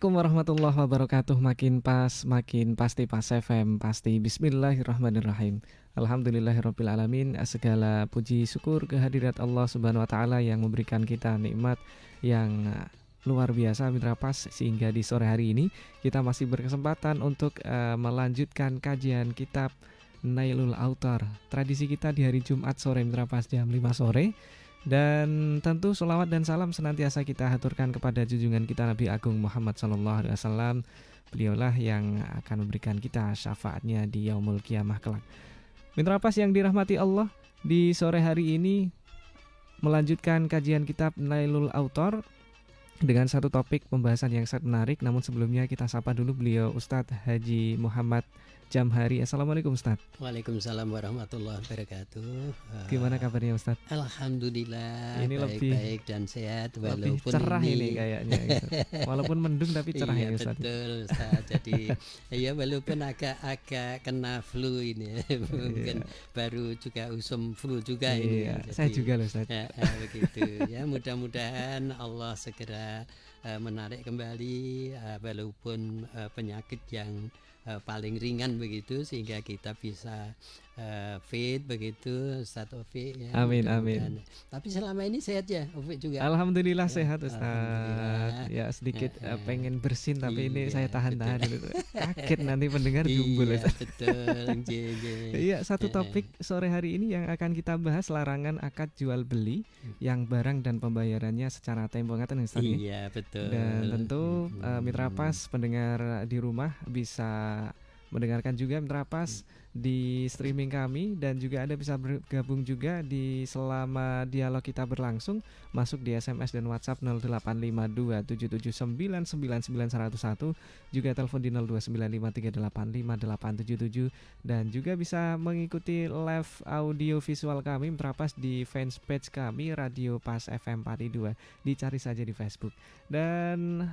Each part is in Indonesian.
Assalamualaikum warahmatullahi wabarakatuh. Makin pas, makin pasti pas FM. Pasti bismillahirrahmanirrahim. Alhamdulillahirabbil alamin. Segala puji syukur kehadirat Allah Subhanahu wa taala yang memberikan kita nikmat yang luar biasa mitra pas, sehingga di sore hari ini kita masih berkesempatan untuk melanjutkan kajian kitab Nailul Autar. Tradisi kita di hari Jumat sore mitra pas jam 5 sore. Dan tentu sholawat dan salam senantiasa kita haturkan kepada junjungan kita Nabi Agung Muhammad SAW. Beliaulah yang akan memberikan kita syafaatnya di yaumul kiamah kelak. Mitra pas yang dirahmati Allah, di sore hari ini melanjutkan kajian kitab Nailul Autar dengan satu topik pembahasan yang sangat menarik. Namun sebelumnya kita sapa dulu beliau Ustadz Haji Muhammad Jamhari. Assalamualaikum Ustadz. Waalaikumsalam warahmatullahi wabarakatuh. Gimana kabarnya Ustadz? Alhamdulillah ini baik dan sehat, lebih walaupun cerah ini kayaknya gitu. Walaupun mendung tapi cerah iya, ya Ustadz. Betul Ustadz. Jadi ya walaupun agak kena flu ini mungkin baru juga usum flu juga ini. Jadi, saya juga loh Ustadz. Begitu ya, mudah-mudahan Allah segera menarik kembali walaupun penyakit yang paling ringan begitu, sehingga kita bisa fit begitu Ustaz Taufik ya. Amin amin. Tapi selama ini sehat ya Taufik juga? Alhamdulillah ya, sehat Ustaz. Ya sedikit pengen bersin tapi ini saya tahan-tahan dulu. Kaget nanti pendengar jumbul Ustaz. Betul. Iya, satu topik sore hari ini yang akan kita bahas larangan akad jual beli yang barang dan pembayarannya secara tempo, ngaten Ustaz. Iya betul. Dan tentu mitra pas pendengar di rumah bisa mendengarkan juga mitra pas di streaming kami, dan juga Anda bisa bergabung juga di selama dialog kita berlangsung, masuk di SMS dan WhatsApp 085277999901, juga telepon di 0295385877, dan juga bisa mengikuti live audio visual kami mitra pas di fanpage kami Radio Pas FM 42, dicari saja di Facebook. Dan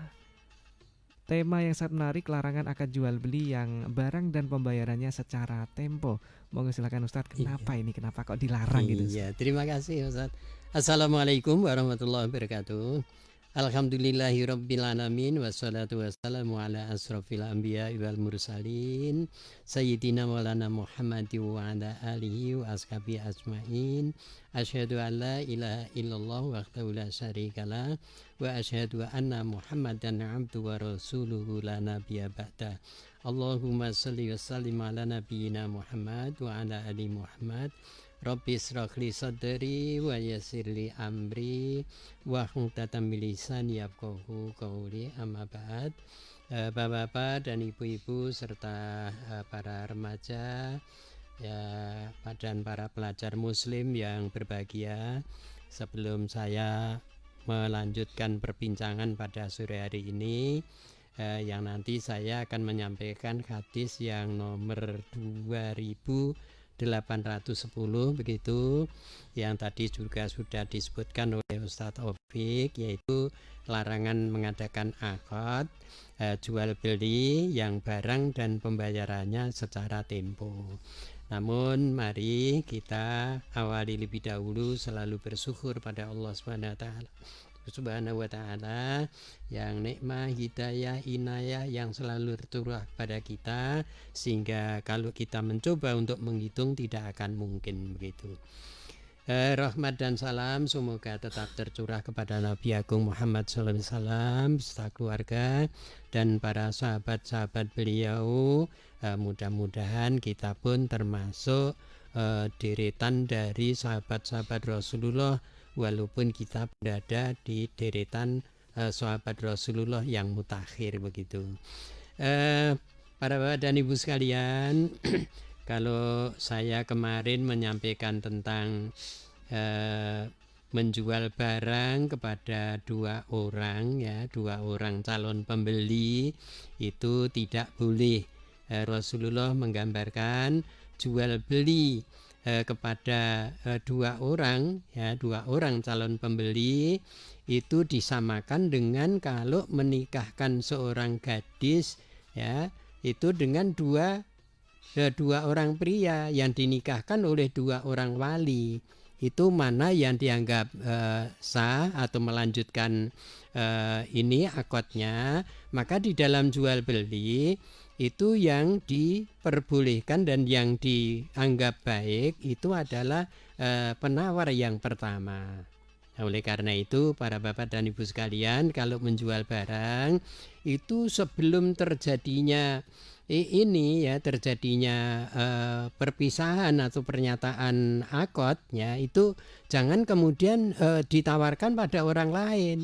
tema yang sangat menarik, larangan akad jual beli yang barang dan pembayarannya secara tempo. Monggo silakan Ustadz, kenapa ini? Kenapa kok dilarang gitu? Iya, terima kasih Ustadz. Assalamualaikum warahmatullahi wabarakatuh. Alhamdulillahirabbil alamin, wassalatu wassalamu ala asrofil anbiya wal mursalin sayyidina maulana Muhammadin wa ala alihi wa ashabi ajmain. Asyhadu an la ilaha illallah wahdahu la syarikalah wa asyhadu anna Muhammadan abduhu wa rasuluhu la nabiyya ba'da. Allahumma shalli wa sallim ala nabiyyina Muhammad wa ala ali Muhammad. Rabbi shrahli sadri wa yassirli amri wa hlul min lisani yafqahu qawli, amma ba'd. Bapak-bapak dan ibu-ibu serta para remaja ya, dan para pelajar muslim yang berbahagia, sebelum saya melanjutkan perbincangan pada sore hari ini, yang nanti saya akan menyampaikan hadis yang nomor 2810 begitu, yang tadi juga sudah disebutkan oleh Ustadz Taufik, yaitu larangan mengadakan akad jual beli yang barang dan pembayarannya secara tempo. Namun mari kita awali lebih dahulu selalu bersyukur pada Allah Subhanahu wa ta'ala yang nikmah, hidayah, inayah yang selalu tercurah pada kita, sehingga kalau kita mencoba untuk menghitung tidak akan mungkin begitu. Rahmat dan salam semoga tetap tercurah kepada Nabi Agung Muhammad SAW beserta keluarga dan para sahabat-sahabat beliau. Mudah-mudahan kita pun termasuk deretan dari sahabat-sahabat Rasulullah, walaupun kita berada di deretan sahabat Rasulullah yang mutakhir begitu. Para bapak dan ibu sekalian, kalau saya kemarin menyampaikan tentang menjual barang kepada dua orang calon pembeli, itu tidak boleh. Rasulullah menggambarkan jual beli kepada dua orang calon pembeli itu disamakan dengan kalau menikahkan seorang gadis ya, itu dengan dua orang pria yang dinikahkan oleh dua orang wali itu mana yang dianggap sah atau melanjutkan ini akadnya, maka di dalam jual beli itu yang diperbolehkan dan yang dianggap baik itu adalah penawar yang pertama. Nah, oleh karena itu para bapak dan ibu sekalian, kalau menjual barang itu sebelum terjadinya perpisahan atau pernyataan akadnya itu jangan kemudian ditawarkan pada orang lain.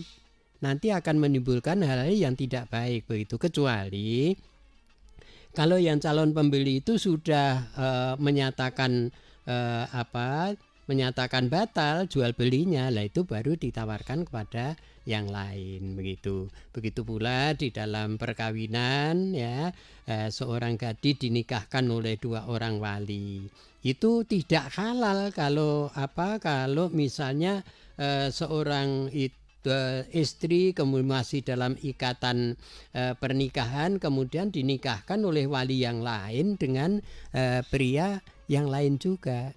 Nanti akan menimbulkan hal-hal yang tidak baik begitu, kecuali kalau yang calon pembeli itu sudah menyatakan menyatakan batal jual belinya, lah itu baru ditawarkan kepada yang lain begitu. Begitu pula di dalam perkawinan ya, seorang gadis dinikahkan oleh dua orang wali. Itu tidak halal kalau misalnya seorang istri kemudian masih dalam ikatan pernikahan kemudian dinikahkan oleh wali yang lain dengan pria yang lain juga.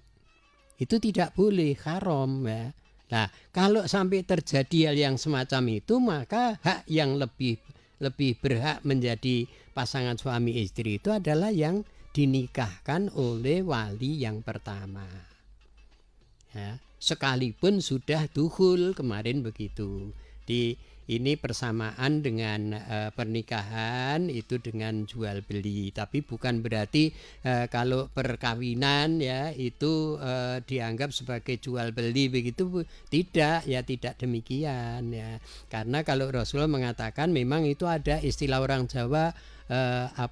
Itu tidak boleh, haram ya. Nah, kalau sampai terjadi hal yang semacam itu, maka hak yang lebih berhak menjadi pasangan suami istri itu adalah yang dinikahkan oleh wali yang pertama. Ya, sekalipun sudah dukhul kemarin begitu. Ini persamaan dengan pernikahan itu dengan jual beli, tapi bukan berarti kalau perkawinan ya itu dianggap sebagai jual beli begitu, tidak ya, tidak demikian ya. Karena kalau Rasulullah mengatakan memang itu ada istilah orang Jawa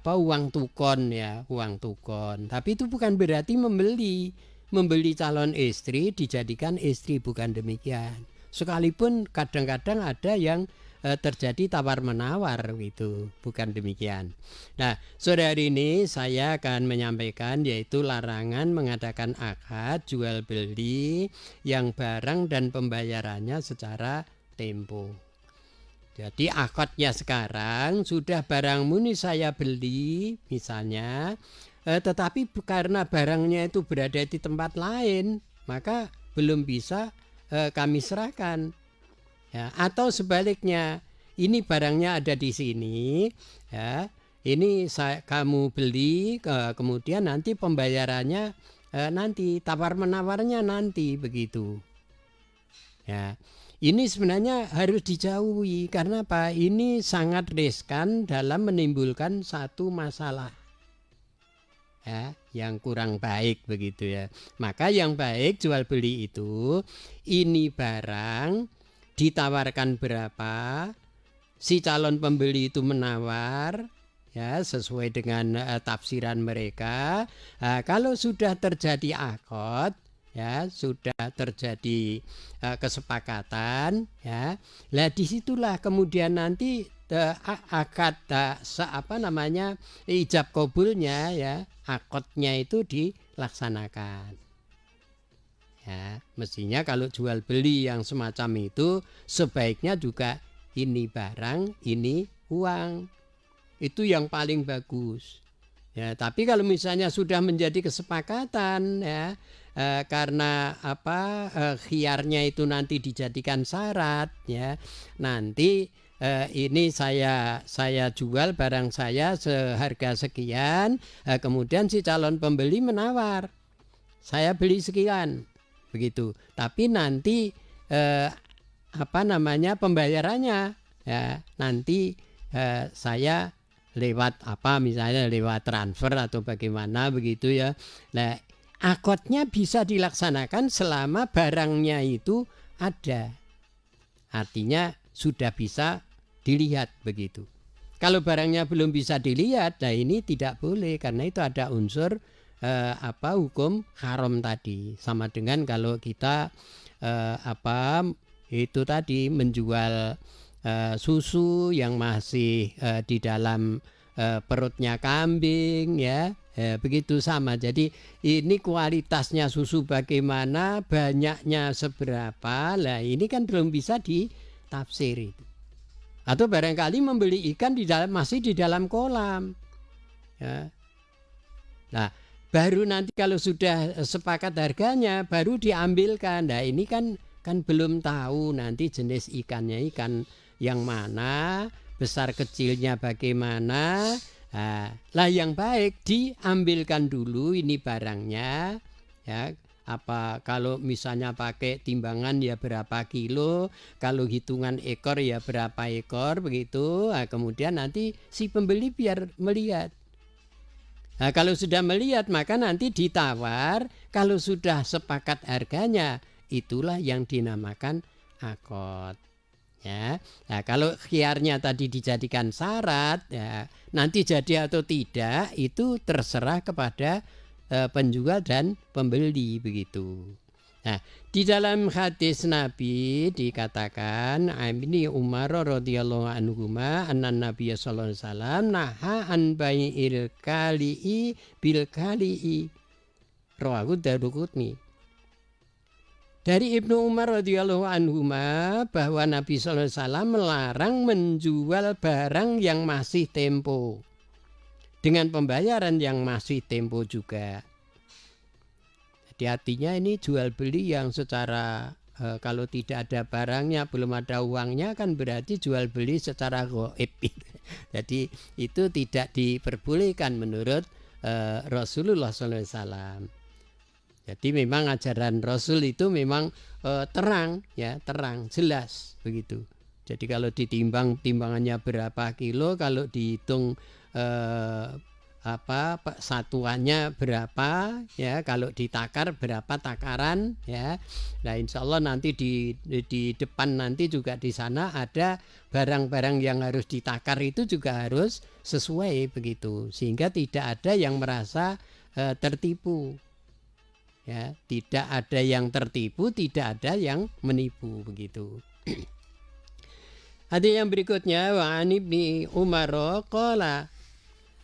uang tukon ya, uang tukon. Tapi itu bukan berarti membeli calon istri dijadikan istri, bukan demikian. Sekalipun kadang-kadang ada yang terjadi tawar-menawar gitu, bukan demikian. Nah, sore hari ini saya akan menyampaikan yaitu larangan mengadakan akad jual beli yang barang dan pembayarannya secara tempo. Jadi akadnya sekarang sudah barangmu ini saya beli misalnya, tetapi karena barangnya itu berada di tempat lain, maka belum bisa kami serahkan ya. Atau sebaliknya, ini barangnya ada di sini ya, ini kamu beli, kemudian nanti pembayarannya nanti, tawar menawarnya nanti begitu ya. Ini sebenarnya harus dijauhi karena apa? Ini sangat riskan dalam menimbulkan satu masalah ya, yang kurang baik begitu ya. Maka yang baik jual beli itu, ini barang ditawarkan berapa, si calon pembeli itu menawar ya sesuai dengan tafsiran mereka. Kalau sudah terjadi akad ya, sudah terjadi kesepakatan ya, lah disitulah kemudian nanti akad ijab kabulnya ya, akadnya itu dilaksanakan ya. Mestinya kalau jual beli yang semacam itu sebaiknya juga ini barang, ini uang, itu yang paling bagus ya. Tapi kalau misalnya sudah menjadi kesepakatan ya, karena khiyarnya itu nanti dijadikan syarat ya, nanti ini saya jual barang saya seharga sekian, kemudian si calon pembeli menawar, saya beli sekian begitu, tapi nanti pembayarannya ya, nanti saya lewat misalnya lewat transfer atau bagaimana begitu ya. Nah, akadnya bisa dilaksanakan selama barangnya itu ada, artinya sudah bisa dilihat begitu. Kalau barangnya belum bisa dilihat, nah ini tidak boleh karena itu ada unsur hukum haram tadi. Sama dengan kalau kita itu tadi menjual susu yang masih di dalam perutnya kambing ya, begitu sama. Jadi ini kualitasnya susu bagaimana, banyaknya seberapa, lah ini kan belum bisa ditafsir itu. Atau barangkali membeli ikan masih di dalam kolam ya. Nah, baru nanti kalau sudah sepakat harganya baru diambilkan. Nah ini kan belum tahu nanti jenis ikannya ikan yang mana, besar kecilnya bagaimana. Lah yang baik diambilkan dulu ini barangnya ya. Apa kalau misalnya pakai timbangan ya berapa kilo, kalau hitungan ekor ya berapa ekor begitu. Kemudian nanti si pembeli biar melihat. Nah, kalau sudah melihat maka nanti ditawar, kalau sudah sepakat harganya itulah yang dinamakan akad. Ya. Nah, kalau khiarnya tadi dijadikan syarat ya, nanti jadi atau tidak itu terserah kepada penjual dan pembeli begitu. Nah, di dalam hadis Nabi dikatakan ini Umar radhiyallahu anhuma anna Nabiy sallallahu alaihi wasallam naha an bai'il kali'i bil kali'i. Rawahu Daruqutni. Dari Ibnu Umar radhiyallahu anhuma bahwa Nabi sallallahu alaihi wasallam melarang menjual barang yang masih tempo dengan pembayaran yang masih tempo juga. Jadi artinya ini jual beli yang secara kalau tidak ada barangnya, belum ada uangnya kan berarti jual beli secara gaib. Jadi itu tidak diperbolehkan menurut Rasulullah SAW. Jadi memang ajaran Rasul itu memang terang ya, terang, jelas begitu. Jadi kalau ditimbang timbangannya berapa kilo, kalau dihitung satuannya berapa ya, kalau ditakar berapa takaran ya. Nah insya Allah nanti di depan nanti juga di sana ada barang-barang yang harus ditakar itu juga harus sesuai begitu, sehingga tidak ada yang merasa tertipu ya, tidak ada yang tertipu, tidak ada yang menipu begitu. Hadis yang berikutnya wa an Ibni Umar qala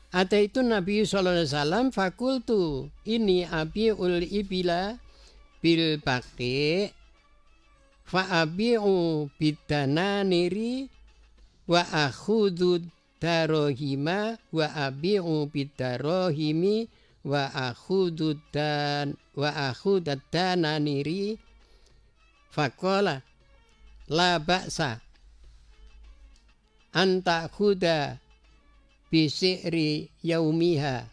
ataitu Nabi sallallahu alaihi wasallam fakultu ini abiul ibila bil baqi fa abiu bidananiri wa akhudhu darohima wa abiu bidarohimi wa akhudhu dananiri faqala la ba'sa anta khuda bisi'ri yaumiha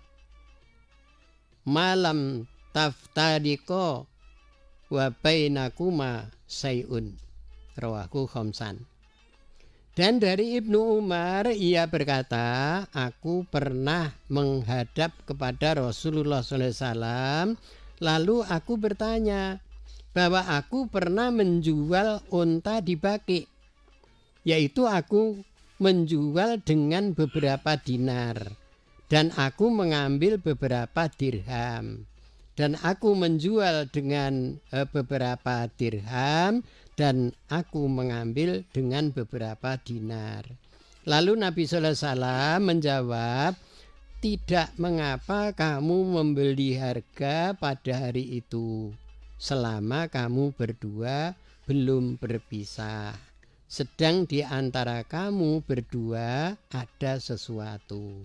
malam taftadiko wa bainakuma sayun. Rawahu khamsan. Dan dari Ibnu Umar ia berkata, aku pernah menghadap kepada Rasulullah SAW, lalu aku bertanya bahwa aku pernah menjual unta di Baqi, yaitu aku menjual dengan beberapa dinar dan aku mengambil beberapa dirham, dan aku menjual dengan beberapa dirham dan aku mengambil dengan beberapa dinar. Lalu Nabi sallallahu alaihi wasallam menjawab, tidak mengapa kamu membeli harga pada hari itu selama kamu berdua belum berpisah, sedang di antara kamu berdua ada sesuatu.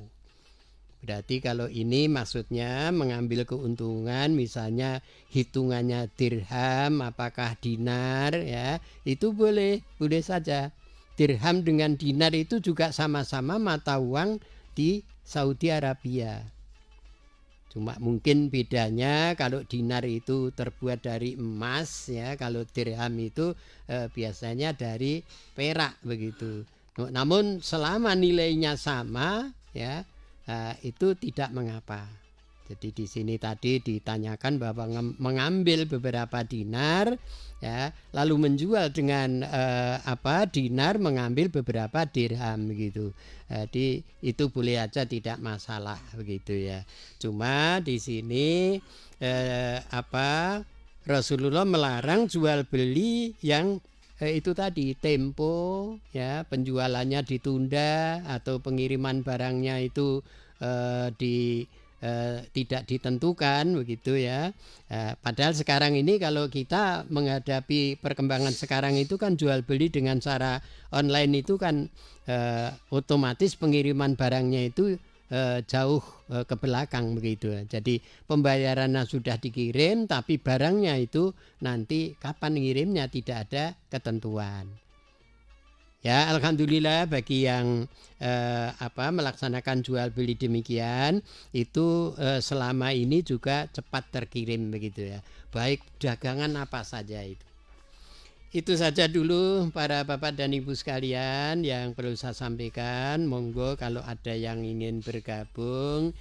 Berarti kalau ini maksudnya mengambil keuntungan, misalnya hitungannya dirham apakah dinar ya, itu boleh saja. Dirham dengan dinar itu juga sama-sama mata uang di Saudi Arabia. Cuma mungkin bedanya kalau dinar itu terbuat dari emas ya, kalau dirham itu biasanya dari perak begitu. Namun selama nilainya sama ya, itu tidak mengapa. Jadi di sini tadi ditanyakan bahwa mengambil beberapa dinar ya, lalu menjual dengan dinar mengambil beberapa dirham begitu. Jadi itu boleh aja, tidak masalah begitu ya. Cuma di sini Rasulullah melarang jual beli yang itu tadi tempo ya, penjualannya ditunda atau pengiriman barangnya itu tidak ditentukan begitu ya. Padahal sekarang ini kalau kita menghadapi perkembangan sekarang itu kan jual beli dengan cara online itu kan otomatis pengiriman barangnya itu jauh ke belakang begitu. Jadi pembayarannya sudah dikirim, tapi barangnya itu nanti kapan ngirimnya tidak ada ketentuan. Ya, alhamdulillah bagi yang melaksanakan jual beli demikian itu selama ini juga cepat terkirim begitu ya. Baik dagangan apa saja itu. Itu saja dulu para Bapak dan Ibu sekalian yang perlu saya sampaikan. Monggo kalau ada yang ingin bergabung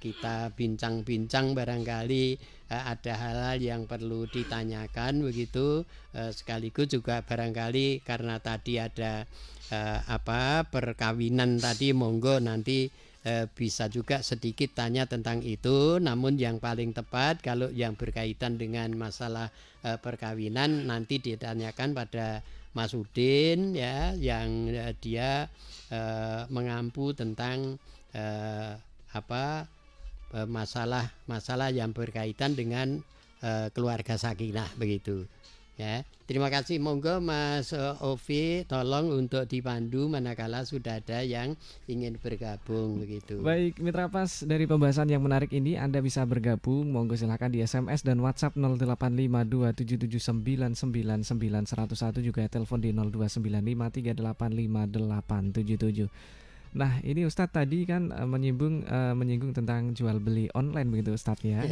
kita bincang-bincang, barangkali ada hal-hal yang perlu ditanyakan begitu. Sekaligus juga barangkali karena tadi ada perkawinan tadi, monggo nanti bisa juga sedikit tanya tentang itu. Namun yang paling tepat kalau yang berkaitan dengan masalah perkawinan nanti ditanyakan pada Mas Udin ya, yang dia mengampu tentang masalah yang berkaitan dengan keluarga sakinah begitu ya. Terima kasih. Monggo Mas Ovi tolong untuk dipandu manakala sudah ada yang ingin bergabung begitu. Baik, Mitra Pas, dari pembahasan yang menarik ini Anda bisa bergabung. Monggo silakan di SMS dan WhatsApp 085277999101, juga telepon di 0295385877. Nah, ini Ustadz tadi kan menyinggung tentang jual beli online begitu Ustadz ya.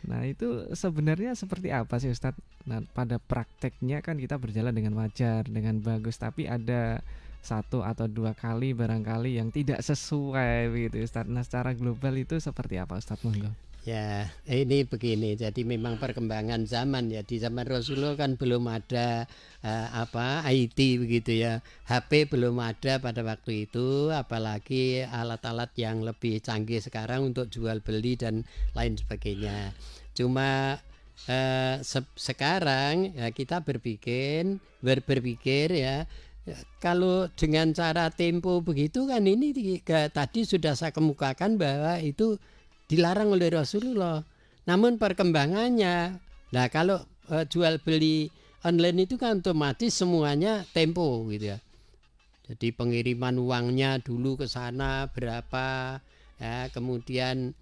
Nah, itu sebenarnya seperti apa sih Ustadz? Nah, pada prakteknya kan kita berjalan dengan wajar, dengan bagus, tapi ada 1 atau 2 kali barangkali yang tidak sesuai begitu Ustadz. Nah, secara global itu seperti apa Ustadz? Monggo. Ya, ini begini. Jadi memang perkembangan zaman ya. Di zaman Rasulullah kan belum ada IT begitu ya. HP belum ada pada waktu itu, apalagi alat-alat yang lebih canggih sekarang untuk jual beli dan lain sebagainya. Cuma sekarang ya, kita berpikir ya, kalau dengan cara tempo begitu kan, ini tadi sudah saya kemukakan bahwa itu dilarang oleh Rasulullah. Namun perkembangannya, nah kalau jual beli online itu kan otomatis semuanya tempo gitu ya. Jadi pengiriman uangnya dulu ke sana berapa ya, kemudian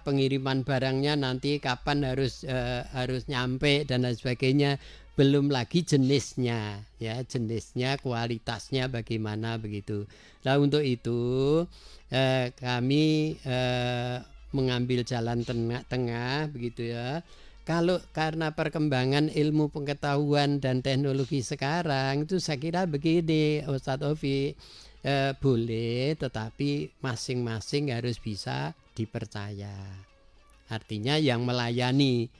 pengiriman barangnya nanti kapan harus nyampe dan lain sebagainya. Belum lagi jenisnya ya, kualitasnya bagaimana begitu. Nah, untuk itu kami mengambil jalan tengah begitu ya. Kalau karena perkembangan ilmu pengetahuan dan teknologi sekarang itu saya kira begini Ustadz Ovi, boleh, tetapi masing-masing harus bisa dipercaya. Artinya yang melayani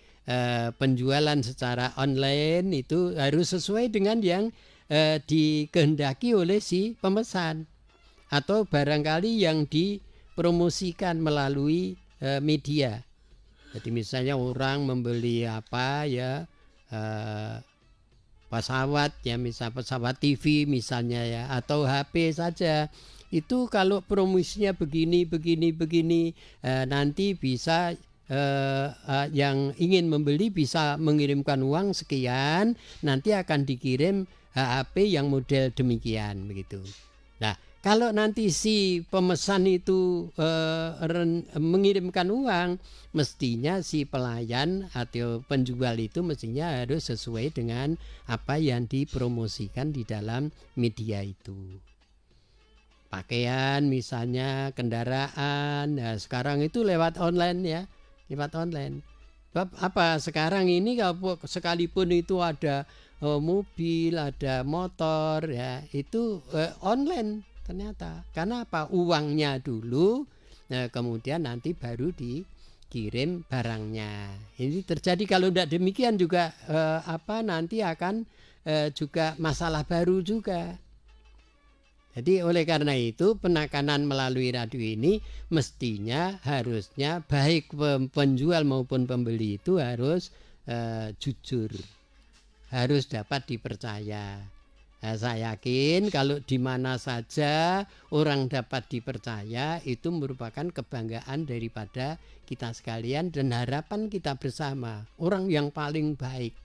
penjualan secara online itu harus sesuai dengan yang dikehendaki oleh si pemesan, atau barangkali yang dipromosikan melalui media. Jadi misalnya orang membeli pesawat ya, misal pesawat TV misalnya ya, atau HP saja. Itu kalau promosinya begini nanti bisa yang ingin membeli bisa mengirimkan uang sekian, nanti akan dikirim HP yang model demikian begitu. Nah, kalau nanti si pemesan itu mengirimkan uang, mestinya si pelayan atau penjual itu mestinya harus sesuai dengan apa yang dipromosikan di dalam media itu. Pakaian misalnya, kendaraan, nah sekarang itu lewat online ya. Lewat online. Apa sekarang ini kalau sekalipun itu ada mobil, ada motor ya, itu online ternyata. Karena apa? Uangnya dulu, kemudian nanti baru dikirim barangnya. Ini terjadi. Kalau tidak demikian juga nanti akan juga masalah baru juga. Jadi oleh karena itu penekanan melalui radio ini mestinya harusnya baik penjual maupun pembeli itu harus jujur, harus dapat dipercaya. Nah, saya yakin kalau di mana saja orang dapat dipercaya, itu merupakan kebanggaan daripada kita sekalian dan harapan kita bersama. Orang yang paling baik.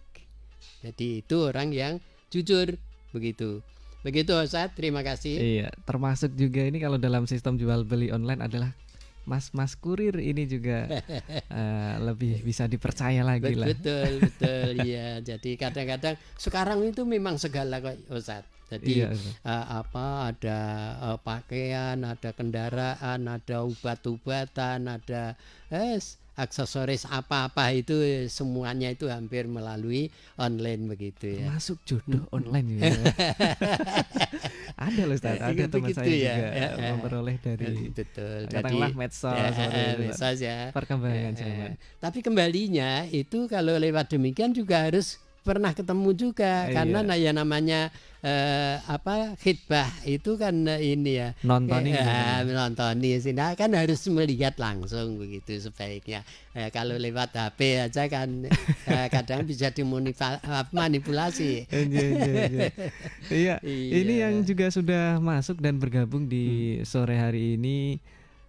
Jadi itu orang yang jujur begitu. Begitu Ustaz, terima kasih. Iya, termasuk juga ini kalau dalam sistem jual beli online adalah mas-mas kurir ini juga lebih bisa dipercaya lagi lah. Betul, betul, ya. Jadi kadang-kadang sekarang itu memang segala kok Ustaz. Jadi Iya, Ustaz. ada pakaian, ada kendaraan, ada obat-obatan, ada aksesoris apa-apa itu semuanya itu hampir melalui online begitu ya. Termasuk jodoh online juga. Ada loh Ustaz, ada teman Begitu saya ya. juga memperoleh dari Betul. katakanlah Jadi medsos seperti itu, Ustaz. medsos ya. Perkembangan zaman. Tapi kembalinya itu kalau lewat demikian juga harus pernah ketemu juga karena Iya. ya namanya khidbah itu kan ini ya Nontonin gitu. menonton sih, nah, kan harus melihat langsung begitu sebaiknya. Kalau lewat HP aja kan kadang bisa dimanipulasi. Iya, ini Iya. yang juga sudah masuk dan bergabung di sore hari ini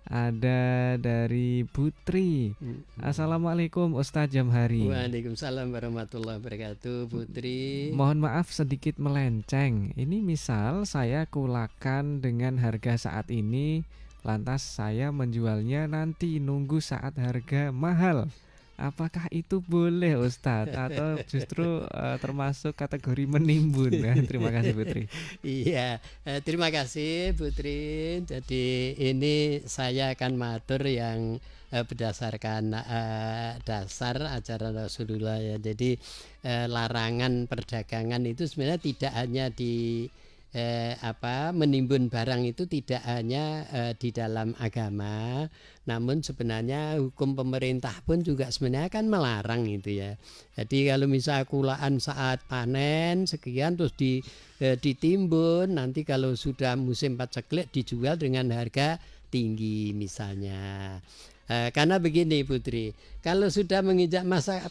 ada dari Putri. Assalamualaikum Ustadz Jamhari. Waalaikumsalam warahmatullahi wabarakatuh, Putri. Mohon maaf sedikit melenceng. Ini misal saya kulakan dengan harga saat ini, lantas saya menjualnya nanti nunggu saat harga mahal. Apakah itu boleh Ustadz atau justru termasuk kategori menimbun? Nah, terima kasih Putri. Iya, terima kasih Putri. Jadi ini saya akan matur yang berdasarkan dasar ajaran Rasulullah ya. Jadi larangan perdagangan itu sebenarnya tidak hanya di menimbun barang itu tidak hanya di dalam agama, namun sebenarnya hukum pemerintah pun juga sebenarnya kan melarang itu ya. Jadi kalau misal kulaan saat panen sekian terus ditimbun, nanti kalau sudah musim paceklik dijual dengan harga tinggi misalnya. Karena begini Putri, kalau sudah menginjak masa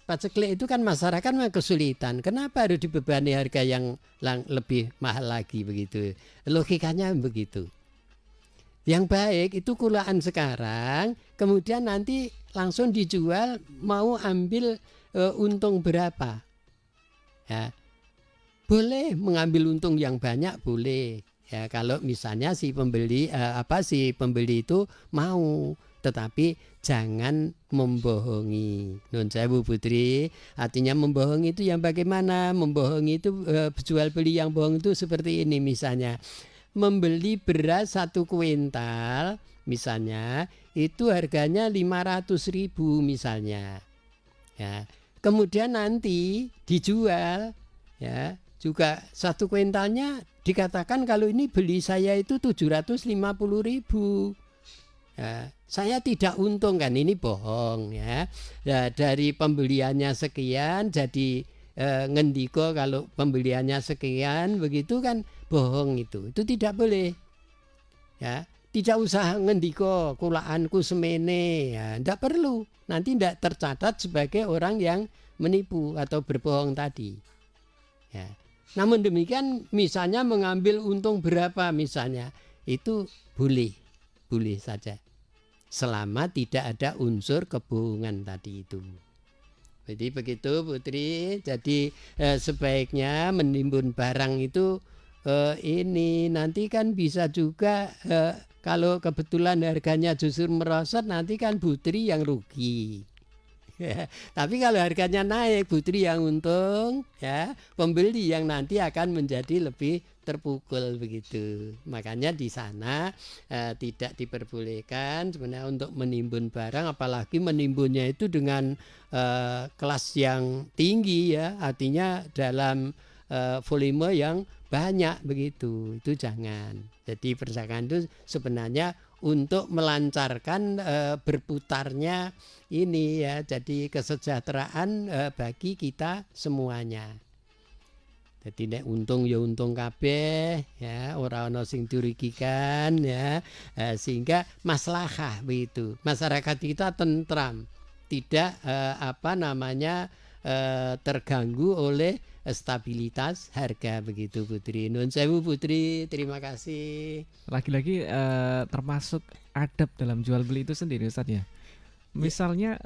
paceklik itu kan masyarakat memang kesulitan. Kenapa harus dibebani harga yang lebih mahal lagi begitu? Logikanya begitu. Yang baik itu kulaan sekarang, kemudian nanti langsung dijual, mau ambil untung berapa? Ya, boleh mengambil untung yang banyak boleh. Ya kalau misalnya si pembeli itu mau. Tetapi jangan membohongi. Nun sewu Putri, artinya membohongi itu yang bagaimana? Membohongi itu jual beli yang bohong itu seperti ini misalnya. Membeli beras 1 kuintal misalnya itu harganya 500.000 misalnya. Ya. Kemudian nanti dijual ya juga 1 kuintalnya dikatakan kalau ini beli saya itu 750.000. Ya, saya tidak untung kan, ini bohong ya. Ya dari pembeliannya sekian jadi ngendiko kalau pembeliannya sekian begitu kan bohong itu tidak boleh ya. Tidak usah ngendiko kulaanku semene ya, tidak perlu, nanti tidak tercatat sebagai orang yang menipu atau berbohong tadi ya. Namun demikian misalnya mengambil untung berapa misalnya itu boleh saja selama tidak ada unsur kebohongan tadi itu. Jadi begitu Putri. Jadi sebaiknya menimbun barang itu ini nanti kan bisa juga kalau kebetulan harganya justru merosot nanti kan Putri yang rugi. Tapi kalau harganya naik Putri yang untung ya, pembeli yang nanti akan menjadi lebih terpukul begitu. Makanya di sana tidak diperbolehkan sebenarnya untuk menimbun barang, apalagi menimbunnya itu dengan kelas yang tinggi ya, artinya dalam volume yang banyak begitu. Itu jangan. Jadi perdagangan itu sebenarnya untuk melancarkan berputarnya ini ya, jadi kesejahteraan bagi kita semuanya. Jadi nek untung ya untung kabeh ya, ora ana sing dirugikan ya, sehingga maslahah begitu. Masyarakat kita tentram, tidak terganggu oleh stabilitas harga begitu Putri. Nun sewu Putri, terima kasih. Lagi-lagi termasuk adab dalam jual beli itu sendiri Ustadz ya. Misalnya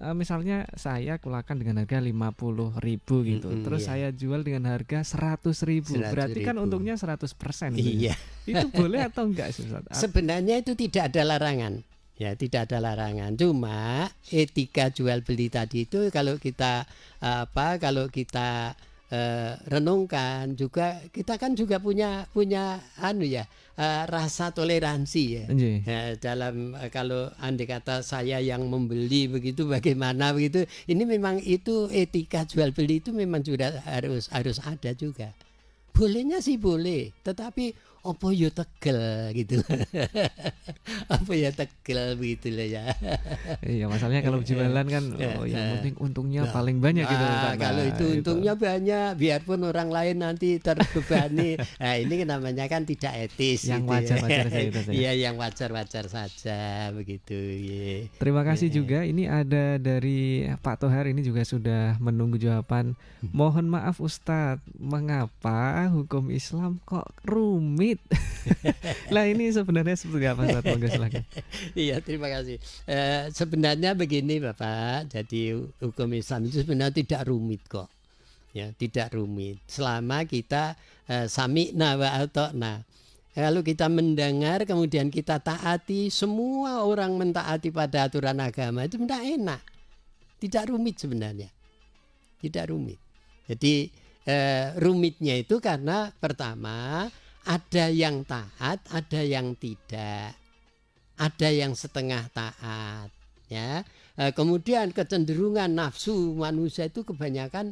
saya kulakan dengan harga 50.000 gitu. Terus Iya, saya jual dengan harga 100.000. 100 Berarti kan ribu. untungnya 100% gitu ya. Iya. Itu boleh atau enggak sih Ustaz? Sebenarnya itu tidak ada larangan. Ya, tidak ada larangan. Cuma etika jual beli tadi itu kalau kita renungkan juga, kita kan juga punya punya rasa toleransi ya. Nggih. Dalam kalau andai kata saya yang membeli begitu, bagaimana begitu. Ini memang itu etika jual beli itu memang juga harus ada juga. Bolehnya sih boleh, tetapi opo yo tegel gitu. Apa ya tegel begitu lah ya. Iya, masalahnya kalau jualan kan yang penting untungnya paling banyak gitu Ustaz. Kalau itu untungnya banyak, biarpun orang lain nanti terbebani. Nah, ini namanya kan tidak etis. Yang gitu wajar-wajar saja itu saja. Iya, yang wajar-wajar saja begitu. Iya. Terima kasih juga. Ini ada dari Pak Tohar, ini juga sudah menunggu jawaban. Mohon maaf Ustadz, mengapa hukum Islam kok rumit? Lah ini sebenarnya seperti apa Ustadz? Monggo silakan. Iya, terima kasih. Sebenarnya begini Bapak, jadi hukum Islam itu sebenarnya tidak rumit kok. Ya, tidak rumit. Selama kita sami'na wa ata'na. Kalau kita mendengar kemudian kita taati, semua orang mentaati pada aturan agama itu tidak enak. Tidak rumit sebenarnya. Tidak rumit. Jadi rumitnya itu karena pertama ada yang taat, ada yang tidak. Ada yang setengah taat, ya. Kemudian kecenderungan nafsu manusia itu kebanyakan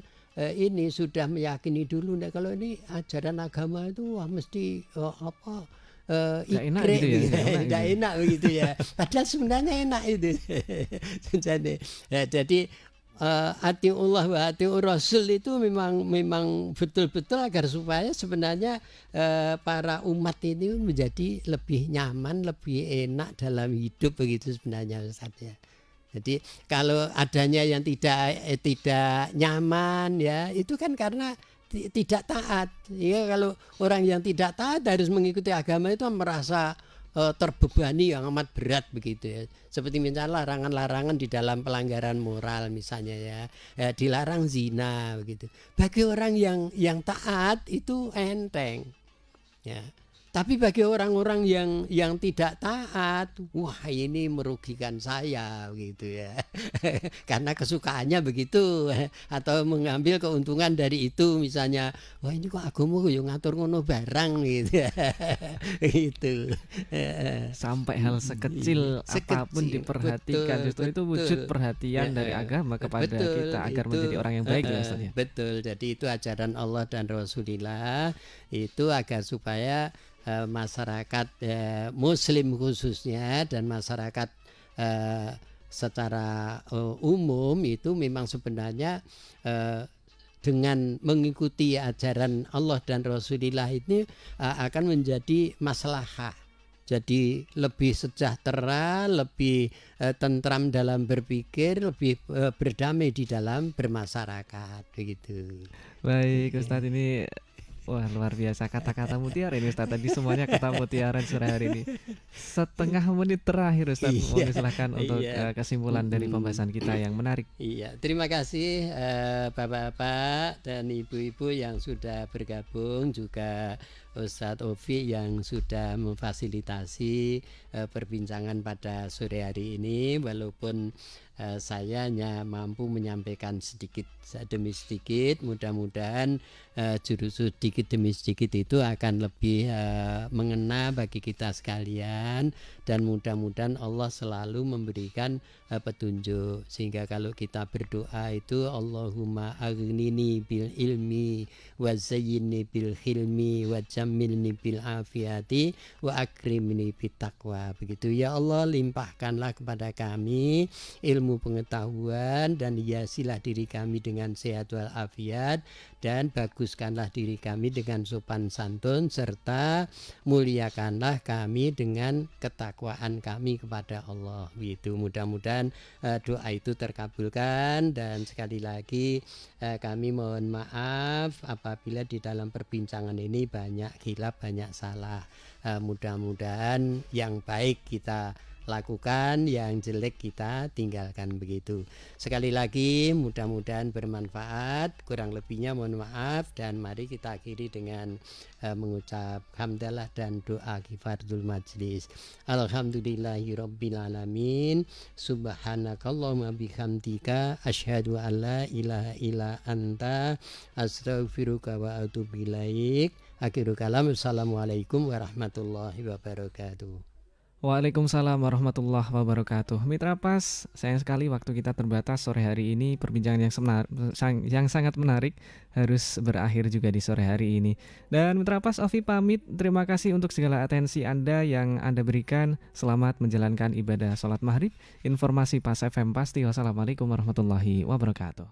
ini sudah meyakini dulu. Nah, kalau ini ajaran agama itu mesti Nggak enak ikrek, gitu ya, nggak enak begitu ya. Padahal sebenarnya enak itu. Jadi atiullah wa atiur rasul itu memang betul-betul agar supaya sebenarnya para umat ini menjadi lebih nyaman, lebih enak dalam hidup begitu sebenarnya Ustaz ya. Jadi kalau adanya yang tidak nyaman ya, itu kan karena tidak taat. Ya, kalau orang yang tidak taat harus mengikuti agama itu merasa terbebani yang amat berat begitu ya. Seperti misalnya larangan-larangan di dalam pelanggaran moral misalnya ya, dilarang zina begitu. Bagi orang yang taat itu enteng ya. Tapi bagi orang-orang yang tidak taat, wah ini merugikan saya gitu ya. Karena kesukaannya begitu, atau mengambil keuntungan dari itu misalnya, wah ini kok agama yo ngatur ngono barang gitu. Gitu. Sampai hal sekecil apapun diperhatikan, justru itu wujud perhatian dari agama kepada kita agar menjadi orang yang baik ya Ustaz ya. Betul. Jadi itu ajaran Allah dan Rasulullah itu agar supaya masyarakat Muslim khususnya dan masyarakat secara umum itu memang sebenarnya dengan mengikuti ajaran Allah dan Rasulullah ini akan menjadi maslahah. Jadi lebih sejahtera, lebih tentram dalam berpikir, lebih berdamai di dalam bermasyarakat begitu. Baik Ustadz, ini wah luar biasa kata-kata mutiara ini Ustadz. Tadi semuanya kata mutiara sore hari ini. Setengah menit terakhir Ustadz, mohon silahkan untuk kesimpulan dari pembahasan kita yang menarik. Iya, terima kasih bapak-bapak dan ibu-ibu yang sudah bergabung, juga Ustadz Ovi yang sudah memfasilitasi perbincangan pada sore hari ini. Walaupun saya hanya mampu menyampaikan sedikit demi sedikit, mudah-mudahan jurus sedikit demi sedikit itu akan lebih mengena bagi kita sekalian, dan mudah-mudahan Allah selalu memberikan petunjuk, sehingga kalau kita berdoa itu Allahumma aghnini bil ilmi wa zayyinni bil hilmi wa jammilni bil afiyati wa akrimni bit taqwa. Begitu ya Allah, limpahkanlah kepada kami ilmu pengetahuan dan hiasilah diri kami dengan sehat walafiat, dan baguskanlah diri kami dengan sopan santun, serta muliakanlah kami dengan ketakwaan kami kepada Allah. Begitu, mudah-mudahan doa itu terkabulkan. Dan sekali lagi kami mohon maaf apabila di dalam perbincangan ini banyak khilaf, banyak salah. Mudah-mudahan yang baik kita lakukan, yang jelek kita tinggalkan begitu. Sekali lagi mudah-mudahan bermanfaat, kurang lebihnya mohon maaf, dan mari kita akhiri dengan mengucap hamdalah dan doa kifaratul majlis. Alhamdulillahirabbil alamin. Subhanakallahumma bihamdika asyhadu an la ilaha illa anta astaghfiruka wa atubu ilaik. Akhirul kalam. Assalamualaikum warahmatullahi wabarakatuh. Waalaikumsalam warahmatullahi wabarakatuh. Mitra Pas, sayang sekali waktu kita terbatas sore hari ini. Perbincangan yang sangat menarik harus berakhir juga di sore hari ini. Dan Mitra Pas, Ovi pamit. Terima kasih untuk segala atensi Anda yang Anda berikan. Selamat menjalankan ibadah sholat maghrib. Informasi Pas FM pasti. Wassalamualaikum warahmatullahi wabarakatuh.